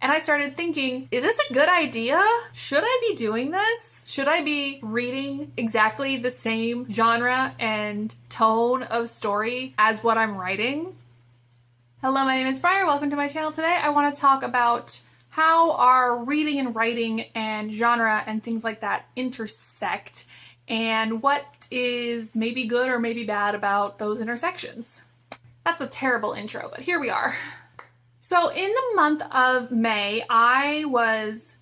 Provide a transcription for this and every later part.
And I started thinking, is this a good idea? Should I be doing this? Should I be reading exactly the same genre and tone of story as what I'm writing? Hello, my name is Briar. Welcome to my channel. Today I want to talk about how our reading and writing and genre and things like that intersect and what is maybe good or maybe bad about those intersections. That's a terrible intro, but here we are. So in the month of May, I was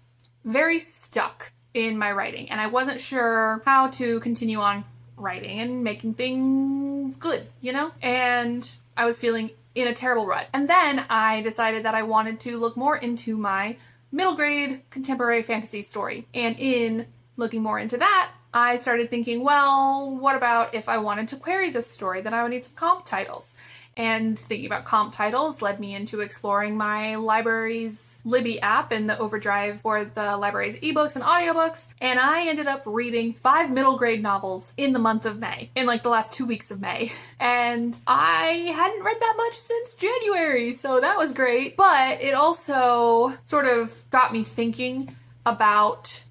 very stuck in my writing and I wasn't sure how to continue on writing and making things good, And I was feeling in a terrible rut. And then I decided that I wanted to look more into my middle grade contemporary fantasy story. And in looking more into that, I started thinking, well, what about if I wanted to query this story? Then I would need some comp titles. And thinking about comp titles led me into exploring my library's Libby app and the overdrive for the library's ebooks and audiobooks. And I ended up reading 5 middle grade novels in the month of May, in like the last 2 weeks of May. And I hadn't read that much since January, so that was great. But it also sort of got me thinking about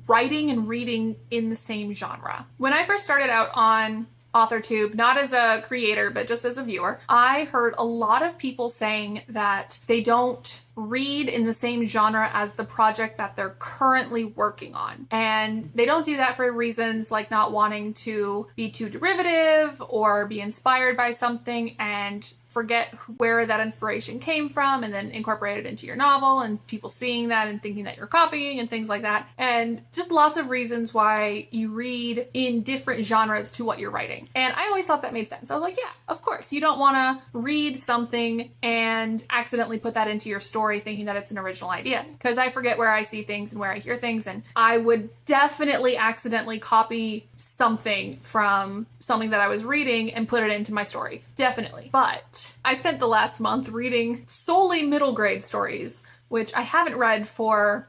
writing and reading in the same genre. When I first started out on AuthorTube, not as a creator, but just as a viewer, I heard a lot of people saying that they don't read in the same genre as the project that they're currently working on. And they don't do that for reasons like not wanting to be too derivative or be inspired by something and forget where that inspiration came from and then incorporate it into your novel and people seeing that and thinking that you're copying and things like that. And just lots of reasons why you read in different genres to what you're writing. And I always thought that made sense. I was like, yeah, of course. You don't want to read something and accidentally put that into your story thinking that it's an original idea. Because I forget where I see things and where I hear things. And I would definitely accidentally copy something from something that I was reading and put it into my story. Definitely. But I spent the last month reading solely middle grade stories, which I haven't read for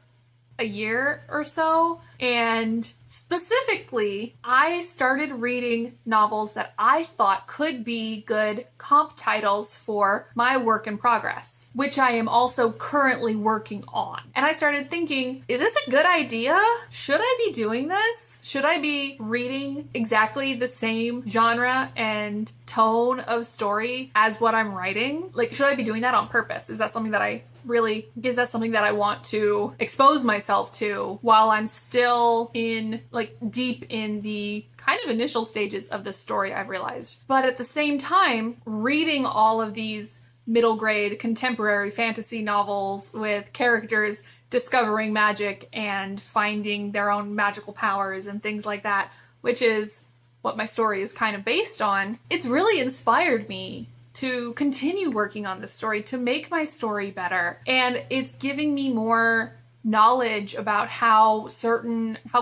a year or so. And specifically, I started reading novels that I thought could be good comp titles for my work in progress, which I am also currently working on. And I started thinking, is this a good idea? Should I be doing this? Should I be reading exactly the same genre and tone of story as what I'm writing? Like, should I be doing that on purpose? Is that something that I want to expose myself to while I'm still deep in the kind of initial stages of this story, I've realized. But at the same time, reading all of these middle grade contemporary fantasy novels with characters discovering magic and finding their own magical powers and things like that, which is what my story is kind of based on, it's really inspired me to continue working on this story, to make my story better. And it's giving me more knowledge about how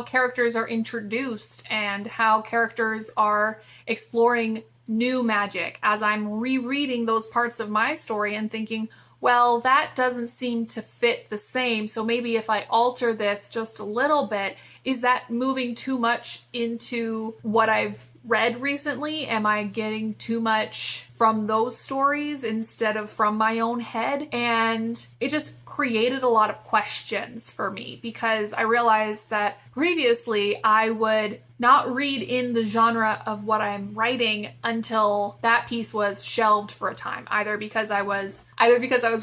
characters are introduced and how characters are exploring new magic as I'm rereading those parts of my story and thinking, well, that doesn't seem to fit the same. So maybe if I alter this just a little bit, is that moving too much into what I've read recently? Am I getting too much from those stories instead of from my own head? And it just created a lot of questions for me because I realized that previously I would not read in the genre of what I'm writing until that piece was shelved for a time, either because I was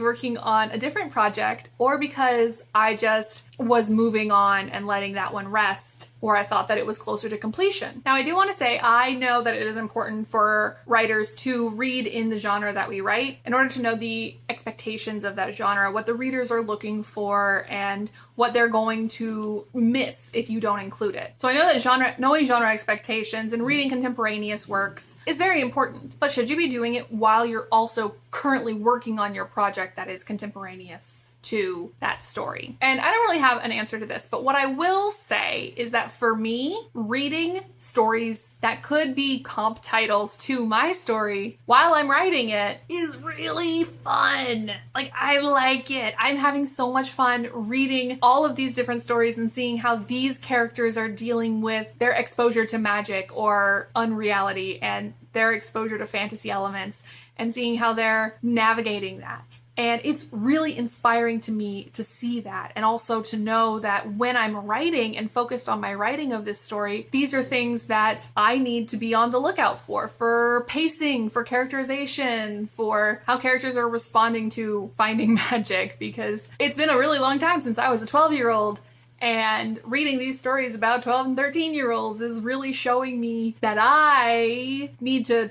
working on a different project or because I just was moving on and letting that one rest, or I thought that it was closer to completion. Now, I do want to say I know that it is important for writers to read in the genre that we write in order to know the expectations of that genre, what the readers are looking for, and what they're going to miss if you don't include it. So I know that knowing genre expectations and reading contemporaneous works is very important, but should you be doing it while you're also currently working on your project that is contemporaneous to that story? And I don't really have an answer to this, but what I will say is that for me, reading stories that could be comp titles to my story while I'm writing it is really fun. Like, I like it. I'm having so much fun reading all of these different stories and seeing how these characters are dealing with their exposure to magic or unreality and their exposure to fantasy elements and seeing how they're navigating that. And it's really inspiring to me to see that, and also to know that when I'm writing and focused on my writing of this story, these are things that I need to be on the lookout for pacing, for characterization, for how characters are responding to finding magic, because it's been a really long time since I was a 12-year-old. And reading these stories about 12 and 13-year-olds is really showing me that I need to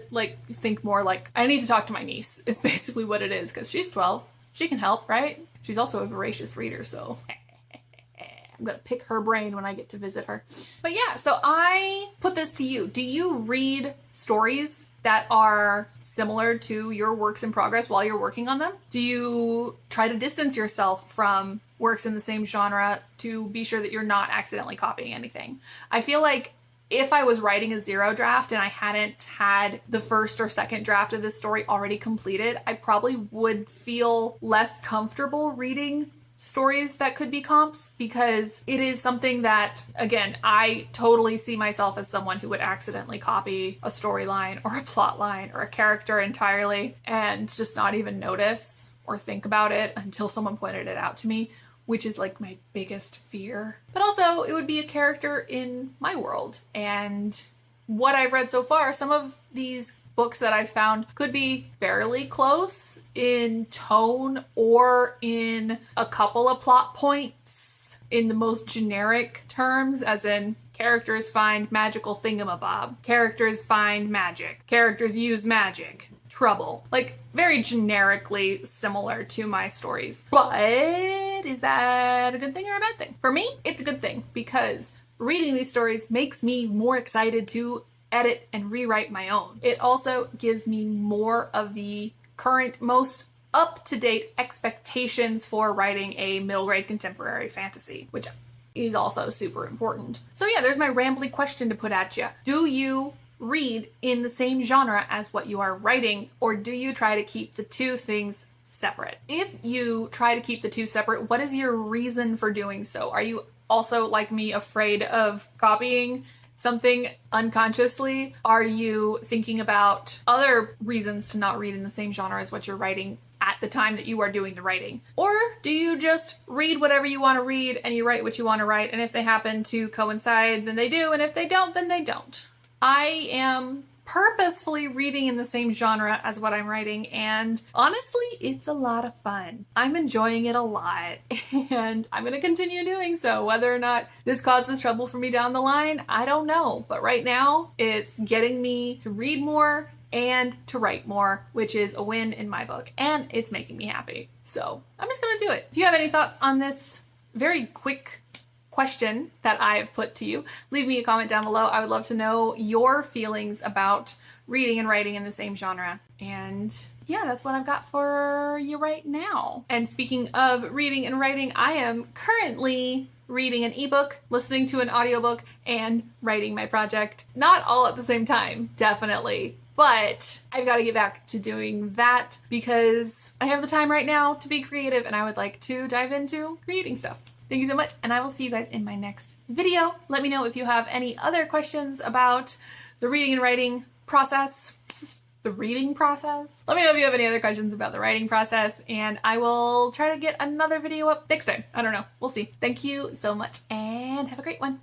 think more like, I need to talk to my niece, is basically what it is, because she's 12. She can help, right? She's also a voracious reader, so I'm gonna pick her brain when I get to visit her. But yeah, so I put this to you. Do you read stories that are similar to your works in progress while you're working on them? Do you try to distance yourself from works in the same genre to be sure that you're not accidentally copying anything? I feel like if I was writing a zero draft and I hadn't had the first or second draft of this story already completed, I probably would feel less comfortable reading stories that could be comps, because it is something that, again, I totally see myself as someone who would accidentally copy a storyline or a plot line or a character entirely and just not even notice or think about it until someone pointed it out to me, which is like my biggest fear. But also, it would be a character in my world, and what I've read so far, some of these books that I've found could be fairly close in tone or in a couple of plot points in the most generic terms, as in characters find magical thingamabob, characters find magic, characters use magic, trouble. Like, very generically similar to my stories. But is that a good thing or a bad thing? For me, it's a good thing, because reading these stories makes me more excited to edit and rewrite my own. It also gives me more of the current, most up-to-date expectations for writing a middle grade contemporary fantasy, which is also super important. So yeah, there's my rambly question to put at you. Do you read in the same genre as what you are writing, or do you try to keep the two things separate? If you try to keep the two separate, what is your reason for doing so? Are you also, like me, afraid of copying something unconsciously? Are you thinking about other reasons to not read in the same genre as what you're writing at the time that you are doing the writing? Or do you just read whatever you want to read and you write what you want to write, and if they happen to coincide, then they do, and if they don't, then they don't? I am purposefully reading in the same genre as what I'm writing, and honestly, it's a lot of fun. I'm enjoying it a lot, and I'm going to continue doing so. Whether or not this causes trouble for me down the line, I don't know. But right now, it's getting me to read more and to write more, which is a win in my book, and it's making me happy. So I'm just going to do it. If you have any thoughts on this very quick question that I've put to you, leave me a comment down below. I would love to know your feelings about reading and writing in the same genre. And yeah, that's what I've got for you right now. And speaking of reading and writing, I am currently reading an ebook, listening to an audiobook, and writing my project. Not all at the same time, definitely. But I've got to get back to doing that because I have the time right now to be creative, and I would like to dive into creating stuff. Thank you so much, and I will see you guys in my next video. Let me know if you have any other questions about the reading and writing process. The reading process? Let me know if you have any other questions about the writing process, and I will try to get another video up next time. I don't know. We'll see. Thank you so much, and have a great one.